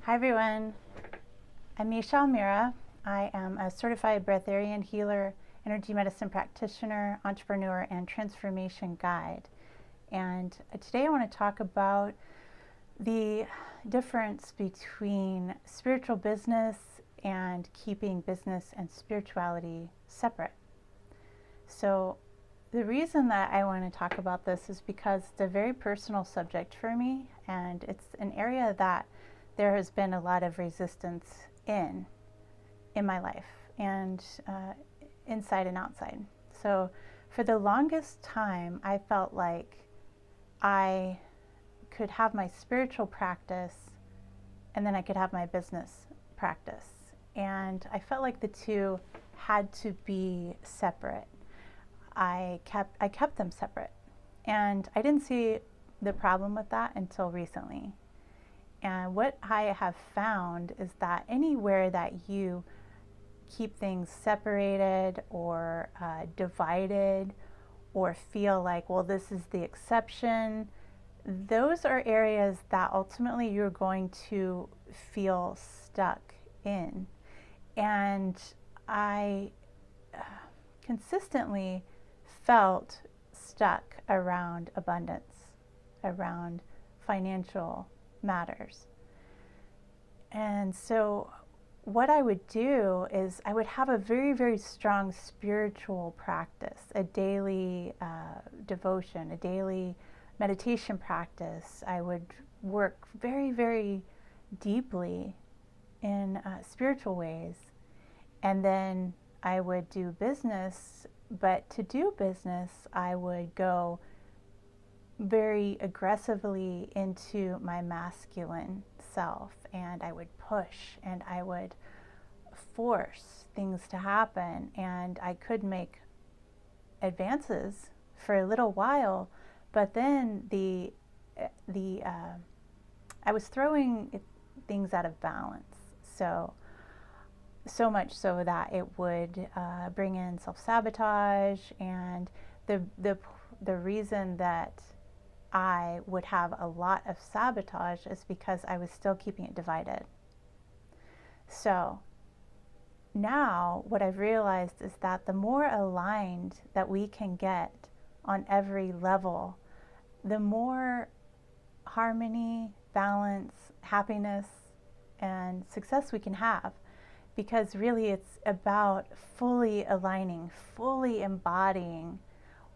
Hi everyone, I'm Misha Almira. I am a certified breatharian healer, energy medicine practitioner, entrepreneur, and transformation guide. And today I want to talk about the difference between spiritual business and keeping business and spirituality separate. So the reason that I want to talk about this is because it's a very personal subject for me, and it's an area that there has been a lot of resistance in my life, and inside and outside. So for the longest time, I felt like I could have my spiritual practice and then I could have my business practice. And I felt like the two had to be separate. I kept them separate. And I didn't see the problem with that until recently. And what I have found is that anywhere that you keep things separated or divided or feel like, well, this is the exception, those are areas that ultimately you're going to feel stuck in. And I consistently felt stuck around abundance, around financial matters. And so what I would do is I would have a very, very strong spiritual practice, a daily devotion, a daily meditation practice. I would work very, very deeply in spiritual ways. And then I would do business, but to do business, I would go very aggressively into my masculine self, and I would push and I would force things to happen, and I could make advances for a little while, but then I was throwing things out of balance. So much so that it would bring in self-sabotage, and the reason that I would have a lot of sabotage is because I was still keeping it divided. So now what I've realized is that the more aligned that we can get on every level, the more harmony, balance, happiness, and success we can have. Because really it's about fully aligning, fully embodying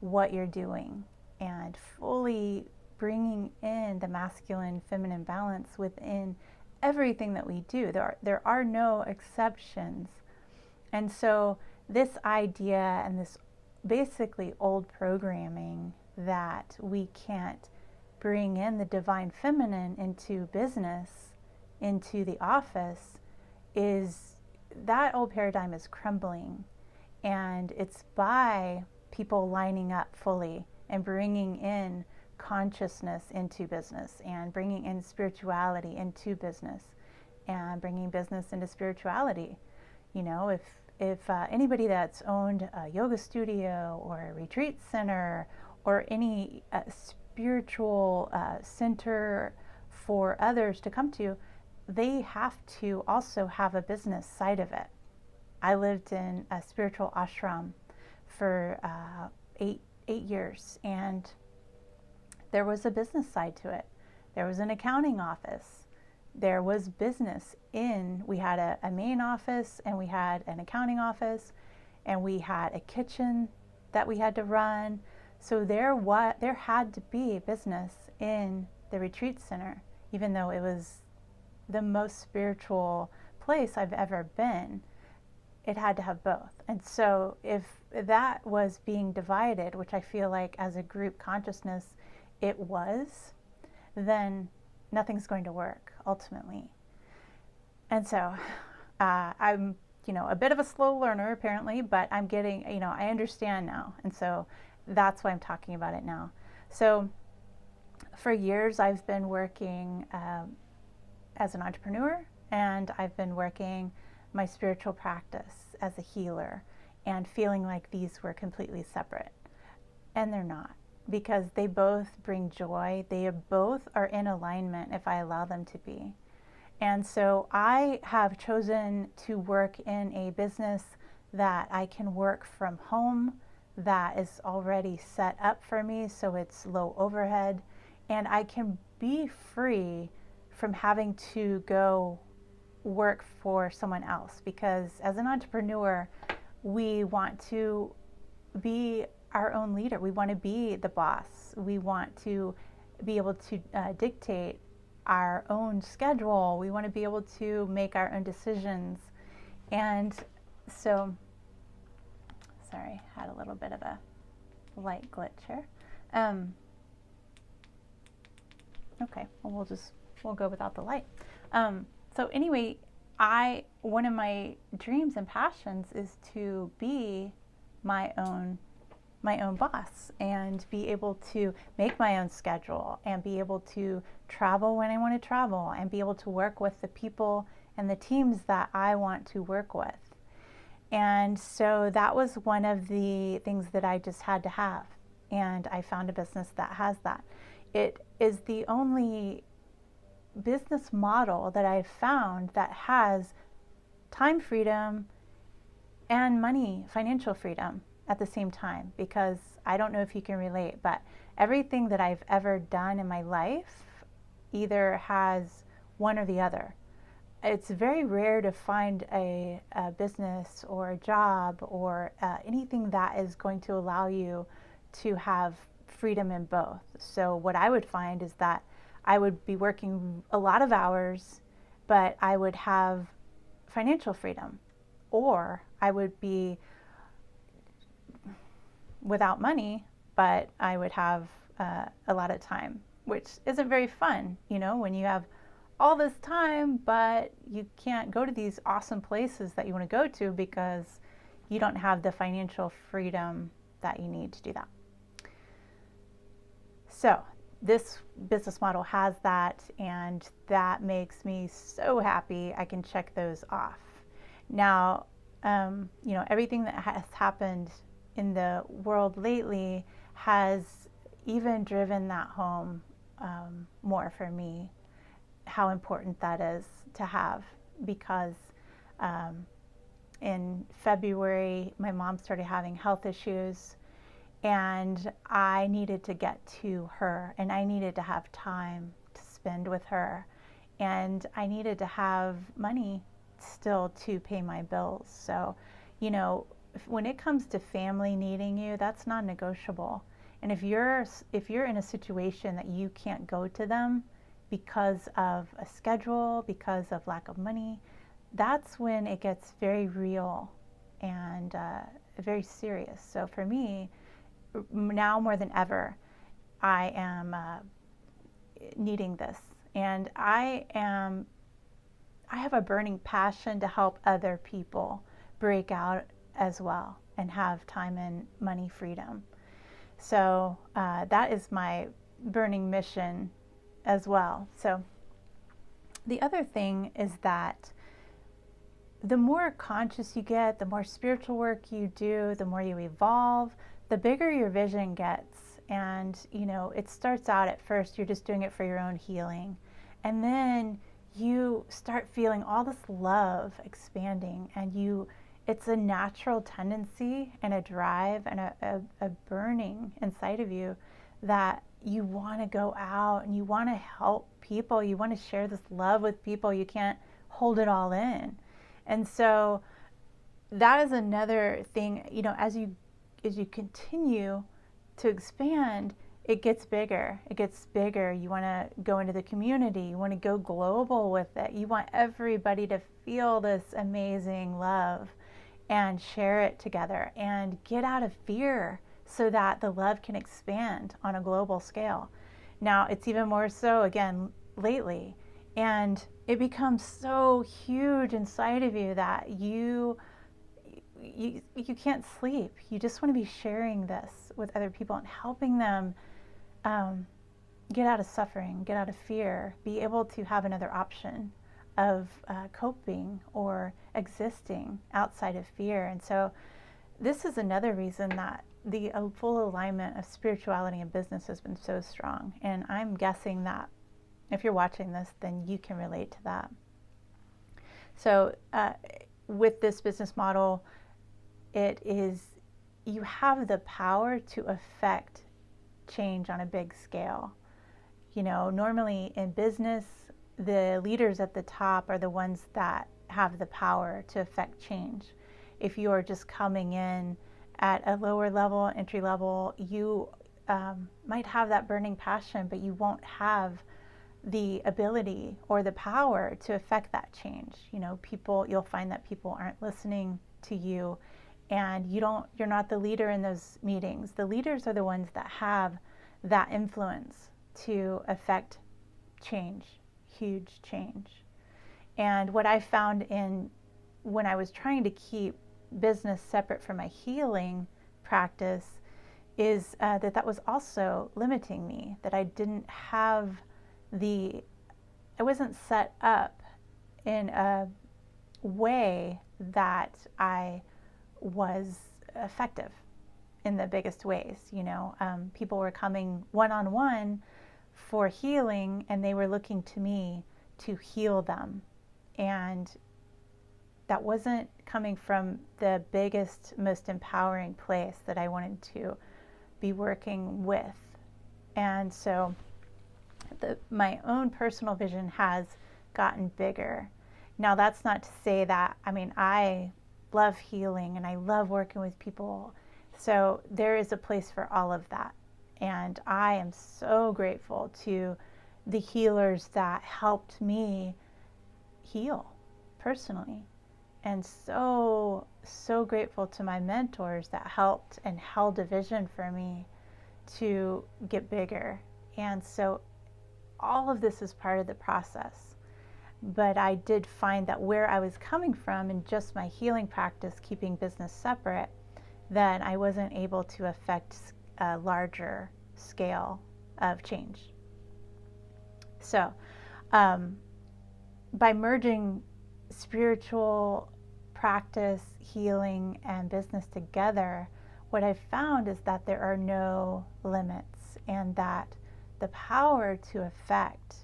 what you're doing, and fully bringing in the masculine feminine balance within everything that we do. There are no exceptions. And so this idea and this basically old programming that we can't bring in the divine feminine into business, into the office, is that old paradigm is crumbling. And it's by people lining up fully and bringing in consciousness into business, and bringing in spirituality into business, and bringing business into spirituality. You know, if anybody that's owned a yoga studio or a retreat center or any spiritual center for others to come to, they have to also have a business side of it. I lived in a spiritual ashram for 8 years, and there was a business side to it. There was an accounting office. There was business we had a main office, and we had an accounting office, and we had a kitchen that we had to run. So there had to be business in the retreat center, even though it was the most spiritual place I've ever been. It had to have both. And so if that was being divided, which I feel like as a group consciousness it was, then nothing's going to work ultimately. And so I'm a bit of a slow learner apparently, but I'm getting, I understand now. And so that's why I'm talking about it now. So for years I've been working as an entrepreneur, and I've been working my spiritual practice as a healer, and feeling like these were completely separate. And they're not, because they both bring joy. They both are in alignment if I allow them to be. And so I have chosen to work in a business that I can work from home, that is already set up for me, so it's low overhead, and I can be free from having to go work for someone else, because as an entrepreneur, we want to be our own leader. We want to be the boss. We want to be able to dictate our own schedule. We want to be able to make our own decisions. And so, sorry, had a little bit of a light glitch here. Okay, well, we'll go without the light. So anyway, one of my dreams and passions is to be my own boss and be able to make my own schedule and be able to travel when I want to travel and be able to work with the people and the teams that I want to work with. And so that was one of the things that I just had to have. And I found a business that has that. It is the only business model that I've found that has time freedom and financial freedom at the same time, because I don't know if you can relate, but everything that I've ever done in my life either has one or the other. It's very rare to find a business or a job or anything that is going to allow you to have freedom in both. So what I would find is that I would be working a lot of hours, but I would have financial freedom, or I would be without money, but I would have a lot of time, which isn't very fun, when you have all this time, but you can't go to these awesome places that you want to go to because you don't have the financial freedom that you need to do that. So this business model has that, and that makes me so happy. I can check those off. Now, everything that has happened in the world lately has even driven that home more for me, how important that is to have, because in February my mom started having health issues, and I needed to get to her, and I needed to have time to spend with her, and I needed to have money still to pay my bills. So, when it comes to family needing you, that's non-negotiable. And if you're in a situation that you can't go to them because of a schedule, because of lack of money, that's when it gets very real and very serious. So for me, now more than ever, I am needing this, and I have a burning passion to help other people break out as well and have time and money freedom. So that is my burning mission as well. So the other thing is that the more conscious you get, the more spiritual work you do, the more you evolve, the bigger your vision gets. And it starts out at first, you're just doing it for your own healing, and then you start feeling all this love expanding, and it's a natural tendency and a drive and a burning inside of you that you want to go out and you want to help people. You want to share this love with people. You can't hold it all in. And so that is another thing, as you continue to expand, it gets bigger. It gets bigger. You want to go into the community. You want to go global with it. You want everybody to feel this amazing love and share it together and get out of fear so that the love can expand on a global scale. Now, it's even more so, again, lately, and it becomes so huge inside of you that you can't sleep. You just want to be sharing this with other people and helping them get out of suffering, get out of fear, be able to have another option of coping or existing outside of fear. And so this is another reason that the full alignment of spirituality and business has been so strong. And I'm guessing that if you're watching this, then you can relate to that. So with this business model, it is, you have the power to affect change on a big scale. You know, normally in business, the leaders at the top are the ones that have the power to affect change. If you are just coming in at a lower level, entry level, you might have that burning passion, but you won't have the ability or the power to affect that change. You know, people, you'll find that people aren't listening to you, and you're not the leader in those meetings. The leaders are the ones that have that influence to affect change, huge change. And what I found in when I was trying to keep business separate from my healing practice is that was also limiting me, that I didn't have I wasn't set up in a way that I was effective in the biggest ways. You know, people were coming one-on-one for healing, and they were looking to me to heal them. And that wasn't coming from the biggest, most empowering place that I wanted to be working with. And so my own personal vision has gotten bigger. Now, that's not to say that, I mean, I love healing and I love working with people. So there is a place for all of that. And I am so grateful to the healers that helped me heal personally. And so, so grateful to my mentors that helped and held a vision for me to get bigger. And so all of this is part of the process. But I did find that where I was coming from in just my healing practice, keeping business separate, then I wasn't able to affect a larger scale of change. So by merging spiritual practice, healing, and business together, what I've found is that there are no limits, and that the power to affect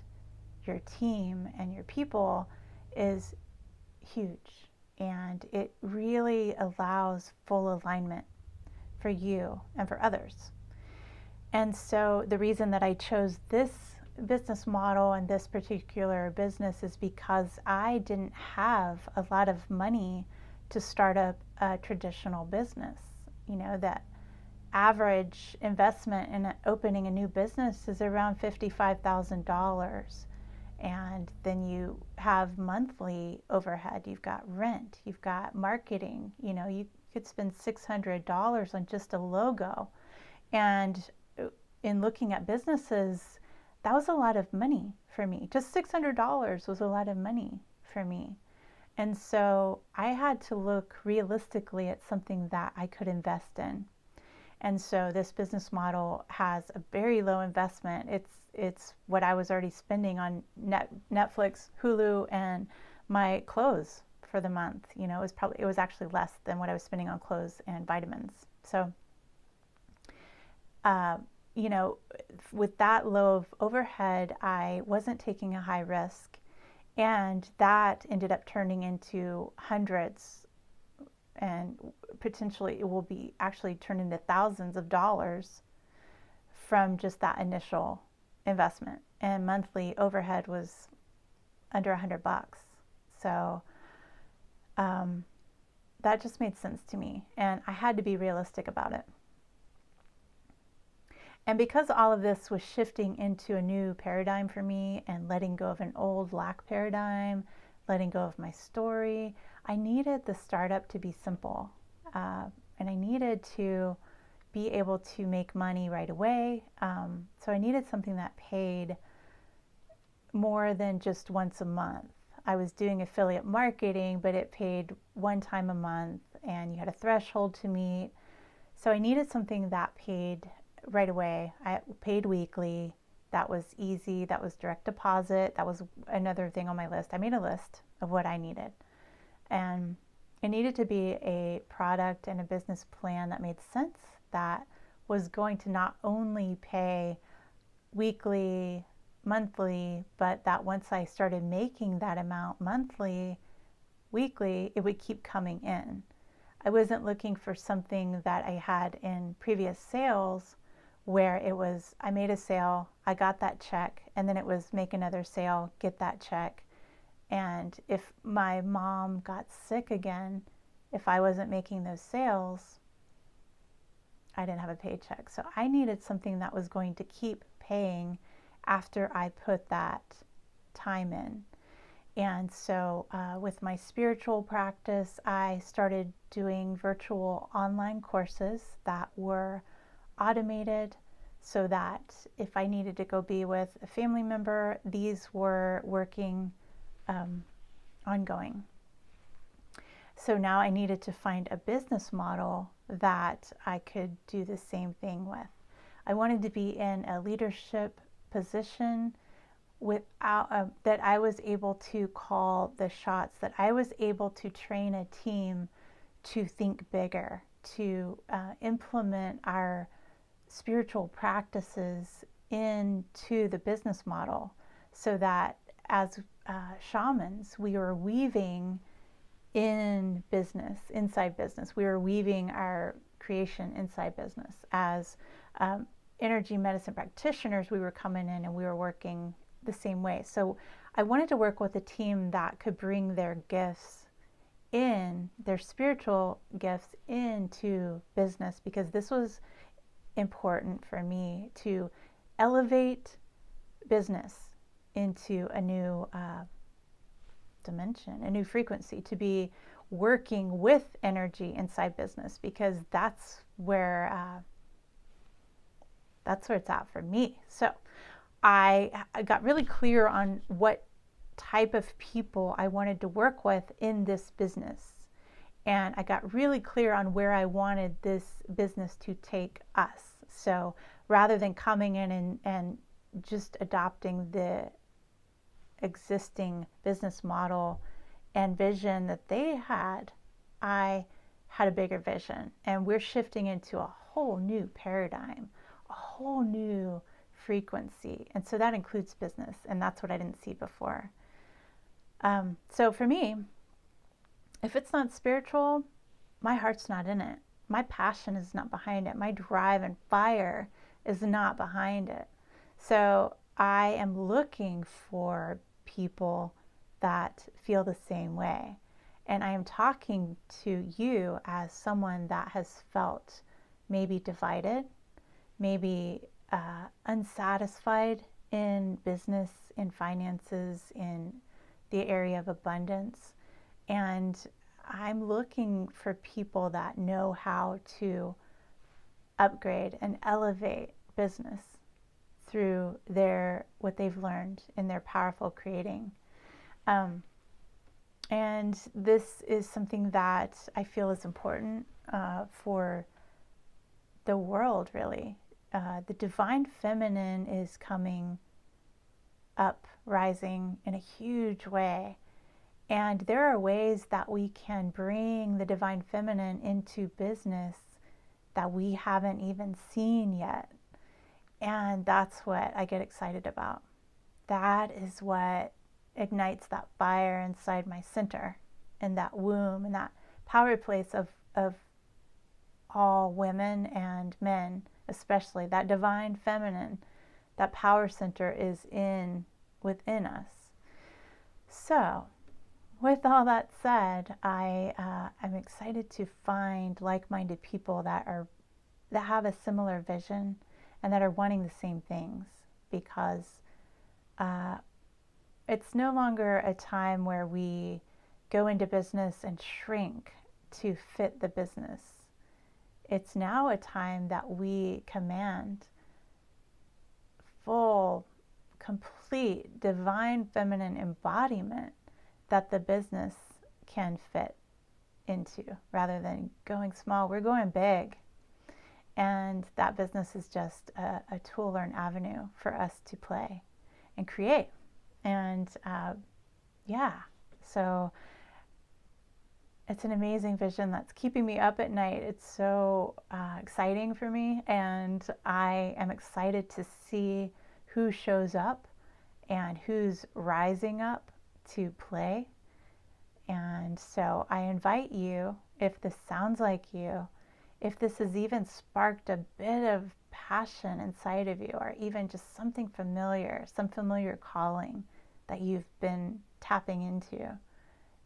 your team and your people is huge, and it really allows full alignment for you and for others. And so the reason that I chose this business model and this particular business is because I didn't have a lot of money to start up a traditional business. You know, that average investment in opening a new business is around $55,000. And then you have monthly overhead, you've got rent, you've got marketing. You know, you could spend $600 on just a logo. And in looking at businesses, that was a lot of money for me. Just $600 was a lot of money for me. And so I had to look realistically at something that I could invest in. And so this business model has a very low investment. It's what I was already spending on Netflix, Hulu, and my clothes for the month. You know, it was actually less than what I was spending on clothes and vitamins. So you know, with that low of overhead, I wasn't taking a high risk, and that ended up turning into hundreds, and potentially it will be actually turned into thousands of dollars from just that initial investment. And monthly overhead was under $100. So that just made sense to me, and I had to be realistic about it. And because all of this was shifting into a new paradigm for me and letting go of an old lack paradigm, letting go of my story, I needed the startup to be simple. And I needed to be able to make money right away. So I needed something that paid more than just once a month. I was doing affiliate marketing, but it paid one time a month, and you had a threshold to meet. So I needed something that paid right away. I paid weekly. That was easy. That was direct deposit. That was another thing on my list. I made a list of what I needed. And it needed to be a product and a business plan that made sense, that was going to not only pay weekly, monthly, but that once I started making that amount monthly, weekly, it would keep coming in. I wasn't looking for something that I had in previous sales where it was, I made a sale, I got that check, and then it was make another sale, get that check. And if my mom got sick again, if I wasn't making those sales, I didn't have a paycheck. So I needed something that was going to keep paying after I put that time in. And so with my spiritual practice, I started doing virtual online courses that were automated so that if I needed to go be with a family member, these were working ongoing. So now I needed to find a business model that I could do the same thing with. I wanted to be in a leadership position without that I was able to call the shots, that I was able to train a team to think bigger, to implement our spiritual practices into the business model, so that as shamans, we were weaving in business, inside business. We were weaving our creation inside business. As energy medicine practitioners, we were coming in and we were working the same way. So I wanted to work with a team that could bring their gifts in, their spiritual gifts into business, because this was important for me to elevate business into a new dimension, a new frequency, to be working with energy inside business, because that's where it's at for me. So I got really clear on what type of people I wanted to work with in this business. And I got really clear on where I wanted this business to take us. So rather than coming in and just adopting the existing business model and vision that they had, I had a bigger vision. And we're shifting into a whole new paradigm, a whole new frequency. And so that includes business. And that's what I didn't see before. So for me, if it's not spiritual, my heart's not in it. My passion is not behind it. My drive and fire is not behind it. So I am looking for people that feel the same way. And I am talking to you as someone that has felt maybe divided, maybe unsatisfied in business, in finances, in the area of abundance. And I'm looking for people that know how to upgrade and elevate business through what they've learned in their powerful creating. And this is something that I feel is important for the world, really. The divine feminine is coming up, rising in a huge way. And there are ways that we can bring the divine feminine into business that we haven't even seen yet. And that's what I get excited about. That is what ignites that fire inside my center, and that womb, and that power place of all women and men, especially that divine feminine. That power center is within us. So with all that said, I'm excited to find like-minded people that have a similar vision and that are wanting the same things, because it's no longer a time where we go into business and shrink to fit the business. It's now a time that we command full, complete, divine feminine embodiment that the business can fit into. Rather than going small, we're going big. And that business is just a tool or an avenue for us to play and create. And so it's an amazing vision that's keeping me up at night. It's so exciting for me, and I am excited to see who shows up and who's rising up to play. And so I invite you, if this sounds like you, if this has even sparked a bit of passion inside of you, or even just something familiar, some familiar calling that you've been tapping into,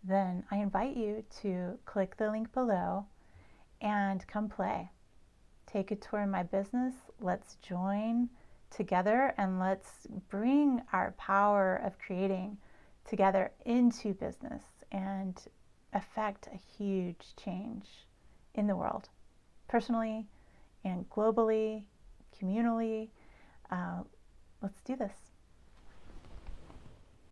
then I invite you to click the link below and come play. Take a tour of my business. Let's join together and let's bring our power of creating together into business and affect a huge change in the world, personally and globally, communally. Let's do this.